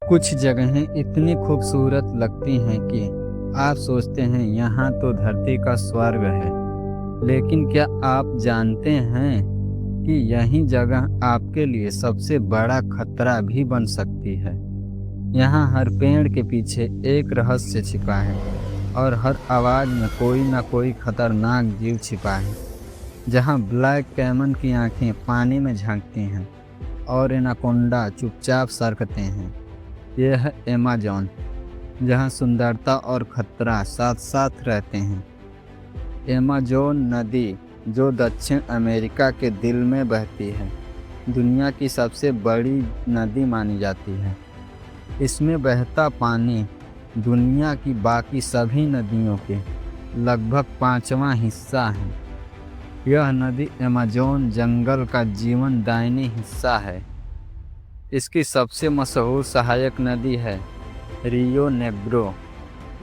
कुछ जगहें इतनी खूबसूरत लगती हैं कि आप सोचते हैं यहाँ तो धरती का स्वर्ग है। लेकिन क्या आप जानते हैं कि यही जगह आपके लिए सबसे बड़ा खतरा भी बन सकती है। यहाँ हर पेड़ के पीछे एक रहस्य छिपा है और हर आवाज़ में कोई ना कोई खतरनाक जीव छिपा है। जहाँ ब्लैक कैमन की आंखें पानी में झांकती हैं और एनाकोंडा चुपचाप सरकते हैं, यह है अमेज़न, जहाँ सुंदरता और खतरा साथ साथ रहते हैं। अमेज़न नदी, जो दक्षिण अमेरिका के दिल में बहती है, दुनिया की सबसे बड़ी नदी मानी जाती है। इसमें बहता पानी दुनिया की बाकी सभी नदियों के लगभग 5वां हिस्सा है। यह नदी अमेज़न जंगल का जीवनदायिनी हिस्सा है। इसकी सबसे मशहूर सहायक नदी है रियो नेग्रो।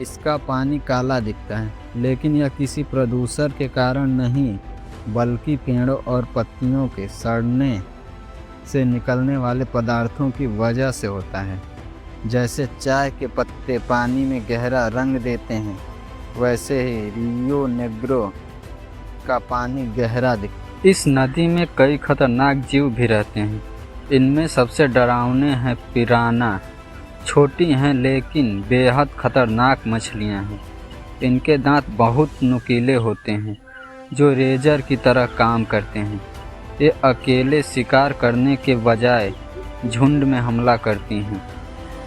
इसका पानी काला दिखता है, लेकिन यह किसी प्रदूषण के कारण नहीं, बल्कि पेड़ों और पत्तियों के सड़ने से निकलने वाले पदार्थों की वजह से होता है। जैसे चाय के पत्ते पानी में गहरा रंग देते हैं, वैसे ही रियो नेग्रो का पानी गहरा दिखता है। इस नदी में कई खतरनाक जीव भी रहते हैं। इनमें सबसे डरावने हैं पिराना। छोटी हैं लेकिन बेहद खतरनाक मछलियां हैं। इनके दांत बहुत नुकीले होते हैं, जो रेजर की तरह काम करते हैं। ये अकेले शिकार करने के बजाय झुंड में हमला करती हैं,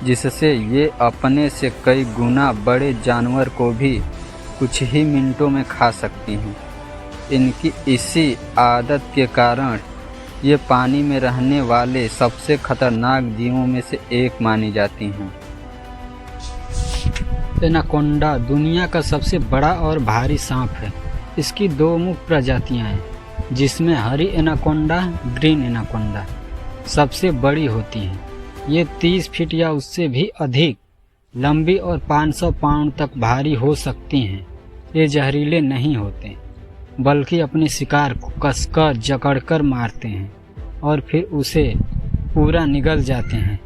जिससे ये अपने से कई गुना बड़े जानवर को भी कुछ ही मिनटों में खा सकती हैं। इनकी इसी आदत के कारण ये पानी में रहने वाले सबसे खतरनाक जीवों में से एक मानी जाती हैं। एनाकोंडा दुनिया का सबसे बड़ा और भारी सांप है। इसकी 2 मुख्य प्रजातियां हैं, जिसमें हरी एनाकोंडा, ग्रीन एनाकोंडा सबसे बड़ी होती हैं। ये 30 फीट या उससे भी अधिक लंबी और 500 पाउंड तक भारी हो सकती हैं। ये जहरीले नहीं होते, बल्कि अपने शिकार को कसकर जकड़कर मारते हैं और फिर उसे पूरा निगल जाते हैं।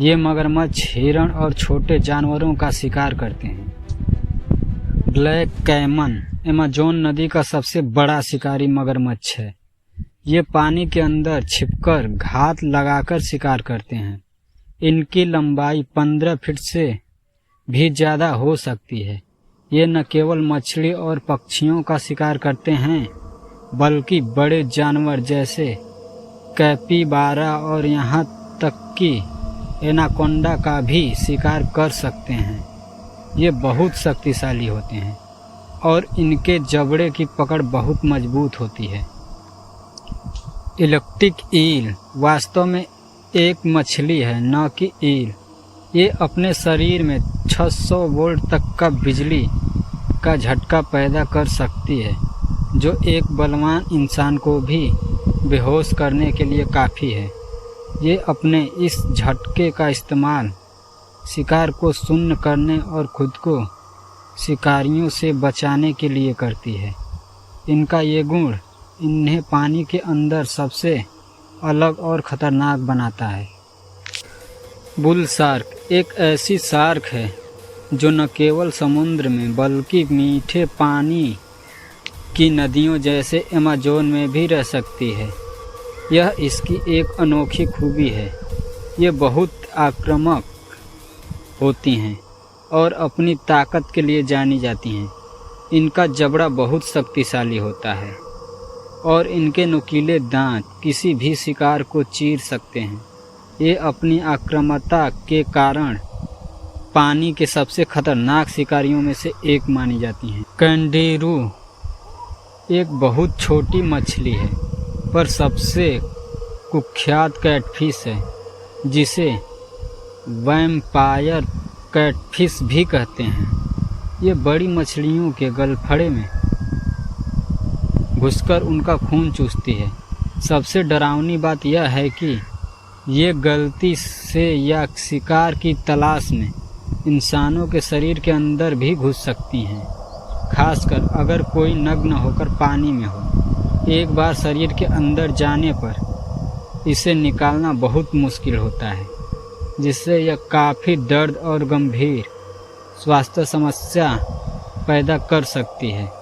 ये मगरमच्छ, हिरण और छोटे जानवरों का शिकार करते हैं। ब्लैक कैमन अमेज़न नदी का सबसे बड़ा शिकारी मगरमच्छ है। ये पानी के अंदर छिपकर घात लगाकर शिकार करते हैं। इनकी लंबाई 15 फीट से भी ज़्यादा हो सकती है। ये न केवल मछली और पक्षियों का शिकार करते हैं, बल्कि बड़े जानवर जैसे कैपिबारा और यहाँ तक कि एनाकोंडा का भी शिकार कर सकते हैं। ये बहुत शक्तिशाली होते हैं और इनके जबड़े की पकड़ बहुत मजबूत होती है। इलेक्ट्रिक ईल वास्तव में एक मछली है, न कि ईल। ये अपने शरीर में 600 वोल्ट तक का बिजली का झटका पैदा कर सकती है, जो एक बलवान इंसान को भी बेहोश करने के लिए काफ़ी है। ये अपने इस झटके का इस्तेमाल शिकार को शून्य करने और खुद को शिकारियों से बचाने के लिए करती है। इनका ये गुण इन्हें पानी के अंदर सबसे अलग और ख़तरनाक बनाता है। बुल शार्क एक ऐसी शार्क है जो न केवल समुद्र में बल्कि मीठे पानी की नदियों जैसे अमेज़न में भी रह सकती है। यह इसकी एक अनोखी खूबी है। ये बहुत आक्रामक होती हैं और अपनी ताकत के लिए जानी जाती हैं। इनका जबड़ा बहुत शक्तिशाली होता है और इनके नुकीले दांत किसी भी शिकार को चीर सकते हैं। ये अपनी आक्रामकता के कारण पानी के सबसे खतरनाक शिकारियों में से एक मानी जाती हैं। कैंडेरू एक बहुत छोटी मछली है, पर सबसे कुख्यात कैटफिश है, जिसे वैम्पायर कैटफिश भी कहते हैं। ये बड़ी मछलियों के गलफड़े में घुसकर उनका खून चूसती है। सबसे डरावनी बात यह है कि ये गलती से या शिकार की तलाश में इंसानों के शरीर के अंदर भी घुस सकती हैं, खासकर अगर कोई नग्न होकर पानी में हो। एक बार शरीर के अंदर जाने पर इसे निकालना बहुत मुश्किल होता है। जिससे यह काफ़ी दर्द और गंभीर स्वास्थ्य समस्या पैदा कर सकती है।